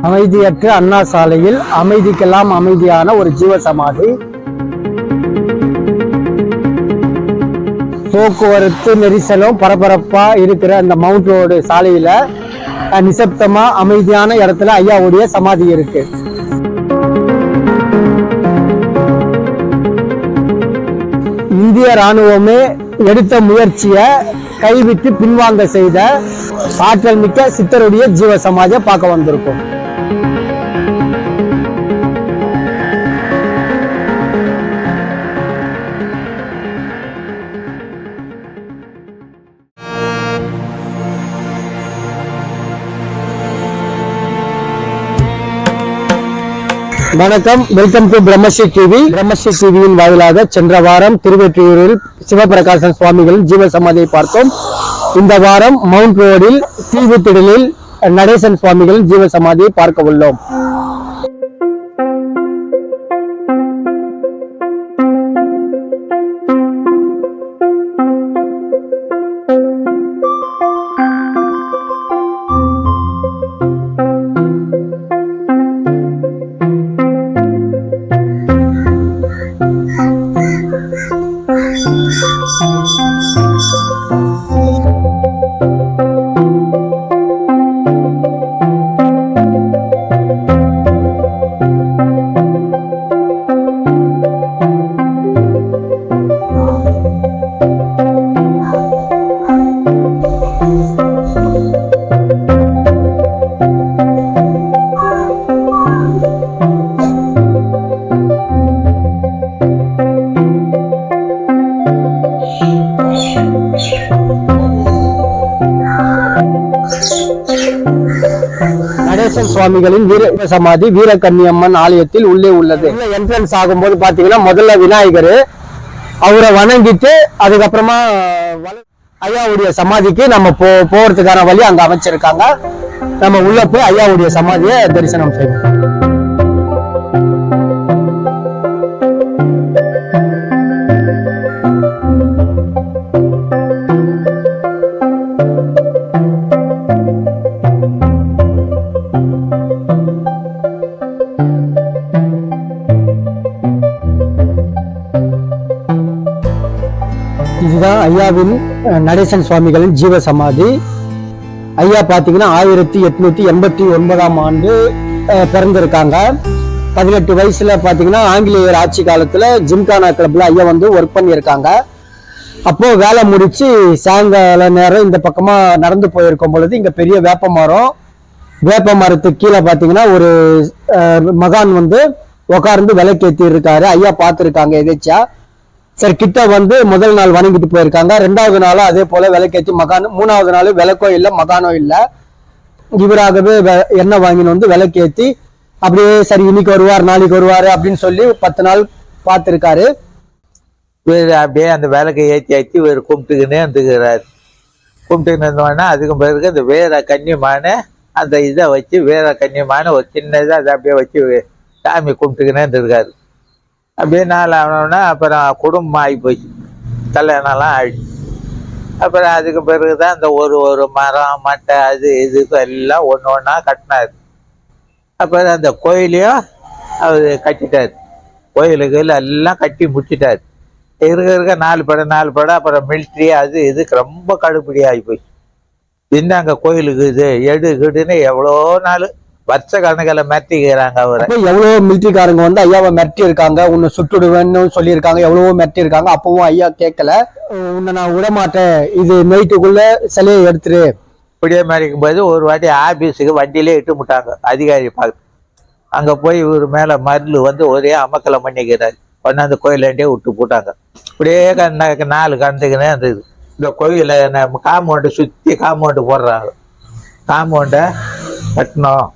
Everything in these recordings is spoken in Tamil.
அமைதியற்ற அண்ணா சாலையில் அமைதிக்கெல்லாம் அமைதியான ஒரு ஜீவ சமாதி. போக்குவரத்து நெரிசலும் பரபரப்பா இருக்கிற அந்த மவுண்ட் ரோடு சாலையில நிசப்தமா அமைதியான இடத்துல ஐயாவுடைய சமாதி இருக்கு. இந்திய ராணுவமே எடுத்த முயற்சியை கைவிட்டு பின்வாங்க செய்த ஆற்றல் மிக்க சித்தருடைய ஜீவ சமாதியை பார்க்க வந்திருக்கும். வணக்கம், welcome to Brahmasri TV. Brahmasri டிவியின் வாயிலாக சென்ற வாரம் திருவெற்றியூரில் சிவபிரகாசன் சுவாமிகளின் ஜீவ சமாதியை பார்த்தோம். இந்த வாரம் மவுண்ட் ரோடில் தீவுத்திடலில் நடேசன் சுவாமிகளின் ஜீவ சமாதியை பார்க்க உள்ளோம். நடேசன் சுவாமிகளின் வீர சமாதி வீரகன்னியம்மன் ஆலயத்தில் உள்ளே உள்ளது. என்ட்ரன்ஸ் ஆகும்போது பாத்தீங்கன்னா முதல்ல விநாயகர், அவரை வணங்கிட்டு அதுக்கப்புறமா ஐயாவுடைய சமாதிக்கு நம்ம போறதுக்கான வழி அங்க அமைச்சிருக்காங்க. நம்ம உள்ள போய் ஐயாவுடைய சமாதியை தரிசனம் செய்வோம். இதுதான் ஐயாவின் நடேசன் சுவாமிகளின் ஜீவ சமாதி. ஐயா பாத்தீங்கன்னா 1889 ஆண்டு பிறந்திருக்காங்க. 18 வயசுல பாத்தீங்கன்னா ஆங்கிலேயர் ஆட்சி காலத்துல ஜிம்கானா கிளப்ல ஐயா வந்து ஒர்க் பண்ணியிருக்காங்க. அப்போ வேலை முடிச்சு சாயங்கால நேரம் இந்த பக்கமா நடந்து போயிருக்கும் பொழுது இங்க பெரிய வேப்ப மரத்துக்கு கீழே பாத்தீங்கன்னா ஒரு மகான் வந்து உட்கார்ந்து விளக்கேத்தி இருக்காரு. ஐயா பார்த்திருக்காங்க எதேச்சா. சரி, கிட்ட வந்து முதல் நாள் வணங்கிட்டு போயிருக்காங்க. 2வது நாளும் அதே போல விளக்கேற்றி மகான், 3வது நாள் விளக்கோ இல்லை மகானோ இல்லை, இவராகவே எண்ணெய் வாங்கின்னு வந்து விளக்கேற்றி அப்படியே சரி இன்னைக்கு வருவார் நாளைக்கு வருவாரு அப்படின்னு சொல்லி 10 நாள் பார்த்துருக்காரு. இவர் அப்படியே அந்த விளக்கை ஏற்றி இவர் கும்பிட்டுக்கினே வந்துக்கிறார். கும்பிட்டுக்கின்னு இருந்தோன்னா அதுக்கு பிறகு அந்த வேற கன்னியமான அந்த இதை வச்சு வேற கன்னியமான ஒரு சின்னதாக அதை அப்படியே வச்சு சாமி கும்பிட்டுக்கினே இருந்திருக்காரு. அப்படியே நாள் ஆனோன்னா அப்புறம் குடும்பம் ஆகி போச்சு, கல்யாணம்லாம் ஆயிடுச்சு. அப்புறம் அதுக்கு பிறகு தான் இந்த ஒரு மரம் மட்டை அது இதுக்கு எல்லாம் ஒன்று ஒன்றா கட்டினார். அப்புறம் அந்த கோயிலையும் அவர் கட்டிட்டார். கோயிலுக்கு எல்லாம் கட்டி முடிச்சிட்டார். இருக்க 4 படம் அப்புறம் மிலிட்ரி அது இதுக்கு ரொம்ப கடுப்படி ஆகி போச்சு. இன்னும் அங்கே கோயிலுக்கு இது எடுக்குன்னு எவ்வளோ நாள் வருஷ கணக்கில் மிரட்டிக்கிறாங்க. அவரை எவ்வளவோ மிலிட்ரிக்காரங்க வந்து ஐயாவை மிரட்டி இருக்காங்க, உன்னை சுட்டுடுவேன்னு சொல்லியிருக்காங்க, எவ்வளவோ மிரட்டி இருக்காங்க. அப்பவும் ஐயா கேட்கல, உன்னை நான் விடமாட்டேன், இது நைட்டுக்குள்ள சிலையை எடுத்துரு இப்படியே மறைக்கும் போது ஒரு வாட்டி ஆபீஸுக்கு வண்டியிலே இட்டு முட்டாங்க அதிகாரி பார்த்து. அங்கே போய் இவர் மேலே மருள் வந்து ஒரே அமக்கலம் பண்ணிக்கிறாரு. கொண்டாந்து கோயிலேண்டே விட்டு போட்டாங்க. இப்படியே 4 கண்டுக்குன்னே இருந்தது. இந்த கோயிலை காம்பவுண்டை சுற்றி காம்பவுண்டு போடுறாங்க. காம்பவுண்டை கட்டணும்.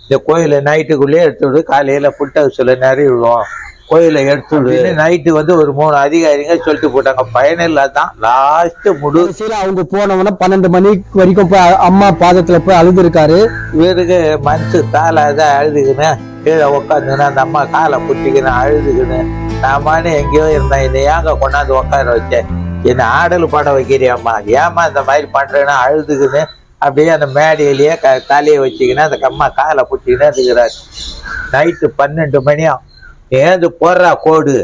இந்த கோயிலை நைட்டுக்குள்ளேயே எடுத்துவிடு, காலையில் புல் ஹவுஸில் நிறைவிடுவோம், கோயிலை எடுத்துவிடு நைட்டு வந்து ஒரு 3 அதிகாரிங்க சொல்லிட்டு போட்டாங்க. பயனில்லை தான் லாஸ்ட்டு முடிவுல அவங்க போனவங்கன்னா 12 மணி வரைக்கும் போய் அம்மா பாதத்துல போய் அழுதுருக்காரு. இவருக்கு மனசு தாளாதான் அழுதுக்குன்னு கீழே உட்காந்துன்னு அந்த அம்மா காலை புட்டிக்கின்னு அழுதுக்குன்னு நாமானு எங்கேயோ இருந்தேன், இதை ஏங்க கொண்டாந்து உட்கார வச்சேன், என்னை ஆடல் பாட வைக்கிறியாம்மா, ஏமா இந்த மாதிரி பண்றேன்னா அழுதுக்குன்னு அப்படியே அந்த மேடையிலேயே தலையை வச்சுக்கினா அந்த அம்மா காலை பிடிச்சிக்கினே இருக்கிறாரு. நைட்டு 12 மணியா ஏந்து போடுறா கோடு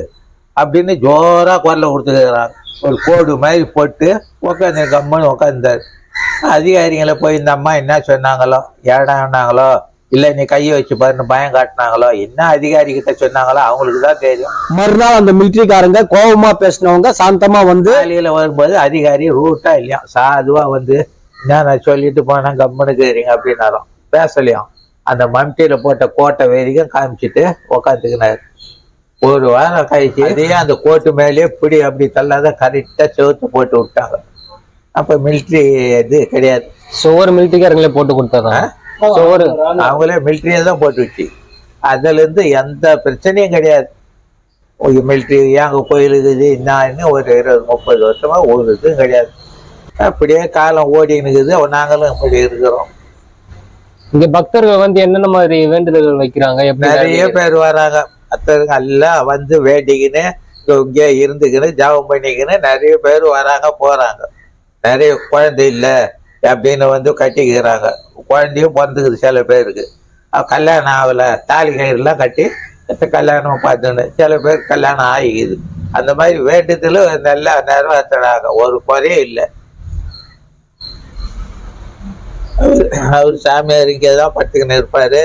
அப்படின்னு ஜோரா குரலை கொடுத்துக்கிறாங்க. ஒரு கோடு மாதிரி போட்டு உட்காந்து கம்மன்னு உட்காந்துருந்தாரு. அதிகாரிகளை போய் இந்த அம்மா என்ன சொன்னாங்களோ, ஏடானாங்களோ, இல்லை நீ கையை வச்சு பாருன்னு பயம் காட்டினாங்களோ, என்ன அதிகாரி கிட்ட சொன்னாங்களோ அவங்களுக்கு தான் தெரியும். மறுநாள் அந்த மிலிட்ரிக்காரங்க கோபமா பேசினவங்க சாந்தமா வந்து காலையில் வரும்போது அதிகாரி ரூட்டா இல்லையா சாதுவா வந்து என்ன நான் சொல்லிட்டு போனா கம்மனுக்குறீங்க அப்படின்னாலும் பேசலையும். அந்த மம்டியில போட்ட கோட்டை வரைக்கும் காமிச்சிட்டு உக்காந்துக்கினாரு. ஒரு வாரம் கழிச்சு அதே அந்த கோட்டு மேலேயே பிடி அப்படி தள்ளாத கரெக்டா செவத்து போட்டு விட்டாங்க. அப்ப மிலிட்ரி இது கிடையாது, ஒவ்வொரு மிலிட்ரிக்காரங்களே போட்டு கொடுத்தாங்க. அவங்களே மிலிட்ரியை தான் போட்டு வச்சு. அதுல இருந்து எந்த பிரச்சனையும் கிடையாது. மிலிட்ரி ஏங்க கோயிலுக்குது என்ன ஒரு 20-30 வருஷமா ஒரு இதுவும் கிடையாது. அப்படியே காலம் ஓடினுக்குது. நாங்களும் இப்படி இருக்கிறோம். இங்க பக்தர்கள் வந்து என்னென்ன மாதிரி வேண்டுதல்கள் வைக்கிறாங்க? நிறைய பேர் வராங்க. பக்தர்கள் எல்லாம் வந்து வேண்டிக்கின்னு இங்கே இருந்துக்கின்னு ஜபம் பண்ணிக்கின்னு நிறைய பேர் வராங்க போறாங்க. நிறைய குழந்தை இல்லை அப்படின்னு வந்து கட்டிக்கிறாங்க. குழந்தையும் பிறந்துக்குது சில பேருக்கு. கல்யாணம் ஆகலை, தாலி கயிறுலாம் கட்டி கல்யாணம் பார்த்துன்னு சில பேர் கல்யாணம் ஆகிக்குது. அந்த மாதிரி வேண்டுதல் நல்லா நிறைவேற்றுறாங்க. ஒரு குறையும் இல்லை. அவர் சாமியார் இங்கே தான் படுத்துக்கின்னு இருப்பார்.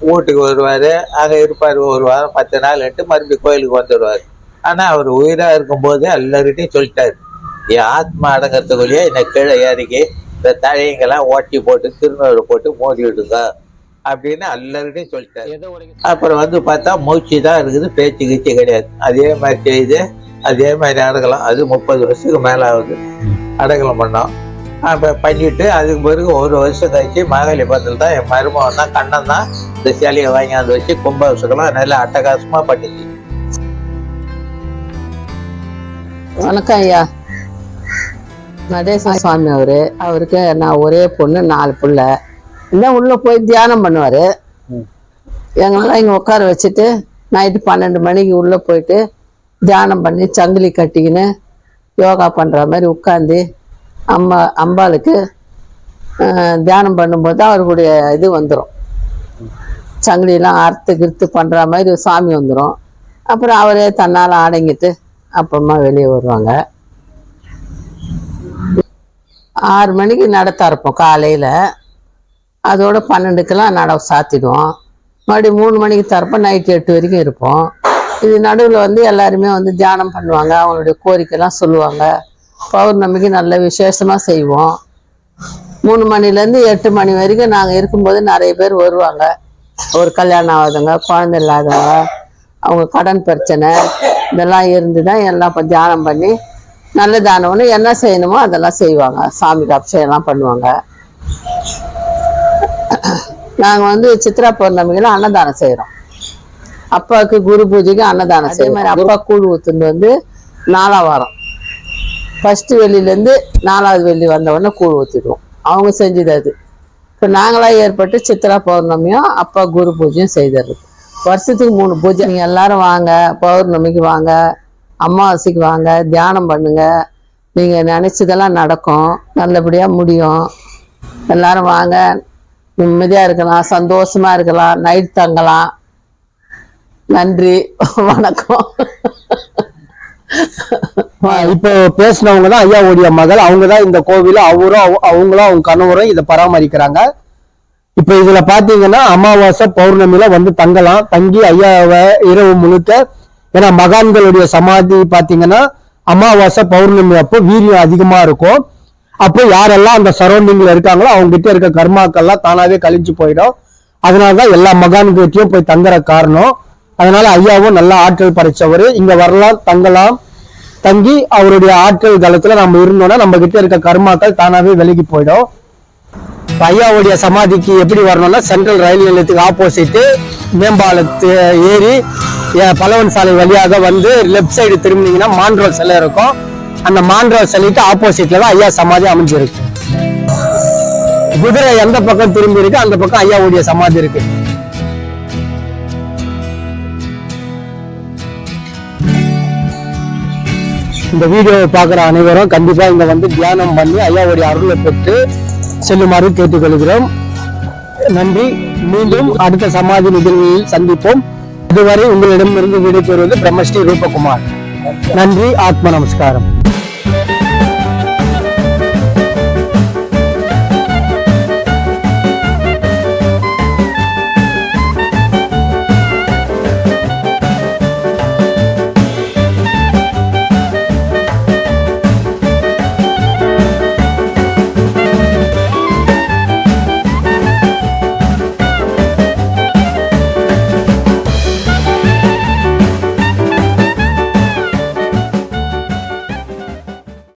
வீட்டுக்கு வருவார், அங்கே இருப்பார் ஒரு வாரம் 10 நாள் மறுபடியும் கோயிலுக்கு வந்துடுவார். ஆனால் அவர் உயிராக இருக்கும்போது எல்லார்கிட்டையும் சொல்லிட்டார், என் ஆத்மா அடங்கிறதுக்குள்ளேயே என்னை கீழே இறக்கி இந்த தழையங்கெல்லாம் ஓட்டி போட்டு திருநூறு போட்டு மூடி விடுங்க அப்படின்னு எல்லார்கிட்டையும் சொல்லிட்டாரு. அப்புறம் வந்து பார்த்தா மூச்சு தான் இருக்குது, பேச்சு கீச்சு கிடையாது. அதே மாதிரி செய்து அதே மாதிரி அடக்கலாம். அது 30 வருஷத்துக்கு மேலே ஆகுது அடக்கலம் பண்ணோம். அப்போ பண்ணிட்டு அதுக்கு பிறகு ஒரு வருஷம் கழிச்சு மகாலிபுரத்தில் தான் என் மருமகன் தான் கண்ணன் தான் இந்த சிலையை வாங்கியாந்து வச்சு கும்பாபிஷேகம்லாம் நல்லா அட்டகாசமாக பண்ணிச்சு. வணக்கம் ஐயா. நடேச சுவாமி அவருக்கு நான் ஒரே பொண்ணு 4 பிள்ளை. இன்னும் உள்ள போய் தியானம் பண்ணுவாரு. எங்களெல்லாம் இங்கே உட்கார வச்சுட்டு நைட்டு 12 மணிக்கு உள்ள போயிட்டு தியானம் பண்ணி சங்கிலி கட்டிக்கின்னு யோகா பண்ற மாதிரி உட்காந்து அம்பாளுக்கு தியானம் பண்ணும்போது அவருடைய இது வந்துடும். சங்கிலியெல்லாம் கிறுத்து பண்ற மாதிரி சாமி வந்துடும். அப்புறம் அவரே தன்னால் அடங்கிட்டு அப்புறமா வெளியே வருவாங்க. 6 மணிக்கு நடத்த இருப்போம் காலையில். அதோட 12க்கெல்லாம் நடவு சாத்திடுவோம். மறுபடியும் 3 மணிக்கு தரப்போம். நைட்டு 8 வரைக்கும் இருப்போம். இது நடுவில் வந்து எல்லாருமே வந்து தியானம் பண்ணுவாங்க, அவங்களுடைய கோரிக்கைலாம் சொல்லுவாங்க. பௌர்ணமிக்கு நல்ல விசேஷமாக செய்வோம். 3 மணிலேருந்து 8 மணி வரைக்கும் நாங்கள் இருக்கும்போது நிறைய பேர் வருவாங்க. ஒரு கல்யாணம் ஆகாதவங்க, குழந்தை இல்லாதவங்க, அவங்க கடன் பிரச்சனை இதெல்லாம் இருந்து தான் எல்லாம் இப்போ தியானம் பண்ணி நல்ல தானம்னு என்ன செய்யணுமோ அதெல்லாம் செய்வாங்க. சாமிக்கு அபிஷேகம்லாம் பண்ணுவாங்க. நாங்கள் வந்து சித்ரா பௌர்ணமிக்கெல்லாம் அன்னதானம் செய்கிறோம். அப்பாவுக்கு குரு பூஜைக்கு அன்னதானம் செய்யும். அதே மாதிரி அப்பா கூழ் ஊற்றுன்னு வந்து 4ஆம் வாரம் ஃபர்ஸ்ட் வெள்ளிலேருந்து 4ஆவது வெள்ளி வந்தவொடனே கூழ் ஊற்றிடுவோம். அவங்க செஞ்சது அது. இப்போ நாங்களாக ஏற்பட்டு சித்ரா பௌர்ணமியும் அப்பா குரு பூஜையும் செய்தது. வருஷத்துக்கு 3 பூஜை. நீங்கள் எல்லாரும் வாங்க, பௌர்ணமிக்கு வாங்க, அமாவாசைக்கு வாங்க, தியானம் பண்ணுங்க. நீங்கள் நினச்சதெல்லாம் நடக்கும், நல்லபடியாக முடியும். எல்லாரும் வாங்க, நிம்மதியாக இருக்கலாம், சந்தோஷமா இருக்கலாம், நைட் தங்கலாம். நன்றி, வணக்கம். இப்போ பேசினவங்க தான் ஐயாவுடைய மகள். அவங்கதான் இந்த கோவில அவங்களும் அவங்க கணவரும் இதை பராமரிக்கிறாங்க. இப்ப இதுல பாத்தீங்கன்னா அமாவாசை பௌர்ணமியில வந்து தங்கலாம். தங்கி ஐயாவை இரவு முழுக்க, ஏன்னா மகான்களுடைய சமாதி பாத்தீங்கன்னா அமாவாசை பௌர்ணமி அப்போ வீரியம் அதிகமா இருக்கும். அப்போ யாரெல்லாம் அந்த சரௌண்டிங்ல இருக்காங்களோ அவங்க கிட்ட இருக்க கர்மாக்கள்லாம் தானாவே கழிஞ்சு போயிடும். அதனாலதான் எல்லா மகான்கிட்டையும் போய் தங்குற காரணம். அதனால ஐயாவும் நல்ல ஆற்றல் படைச்சவர். இங்க வரலாம், தங்கலாம். தங்கி அவருடைய ஆற்றல் தளத்துல நம்ம இருந்தோம்னா நம்ம கிட்ட இருக்க கர்மாக்கள் தானாவே விலகி போயிடும். ஐயாவுடைய சமாதிக்கு எப்படி வரணும்னா சென்ட்ரல் ரயில் நிலையத்துக்கு ஆப்போசிட் மேம்பாலத்து ஏறி பலவன் சாலை வழியாக வந்து லெப்ட் சைடு திரும்பினீங்கன்னா மான்ரோல் சிலை இருக்கும். அந்த மான்ரோல் சிலைக்கு ஆப்போசிட்ல தான் ஐயா சமாதி அமைஞ்சிருக்கு. குதிரை எந்த பக்கம் திரும்பி இருக்கு அந்த பக்கம் ஐயாவுடைய சமாதி இருக்கு. இந்த வீடியோவை பார்க்குற அனைவரும் கண்டிப்பா இங்க வந்து தியானம் பண்ணி ஐயாவுடைய அருளை பெற்று செல்லுமாறு கேட்டுக்கொள்கிறோம். நன்றி. மீண்டும் அடுத்த சமாதி நிகழ்வில் சந்திப்போம். இதுவரை உங்களிடமிருந்து விடைபெறுவது பிரம்மஸ்ரீ ரூபகுமார். நன்றி. ஆத்ம நமஸ்காரம்.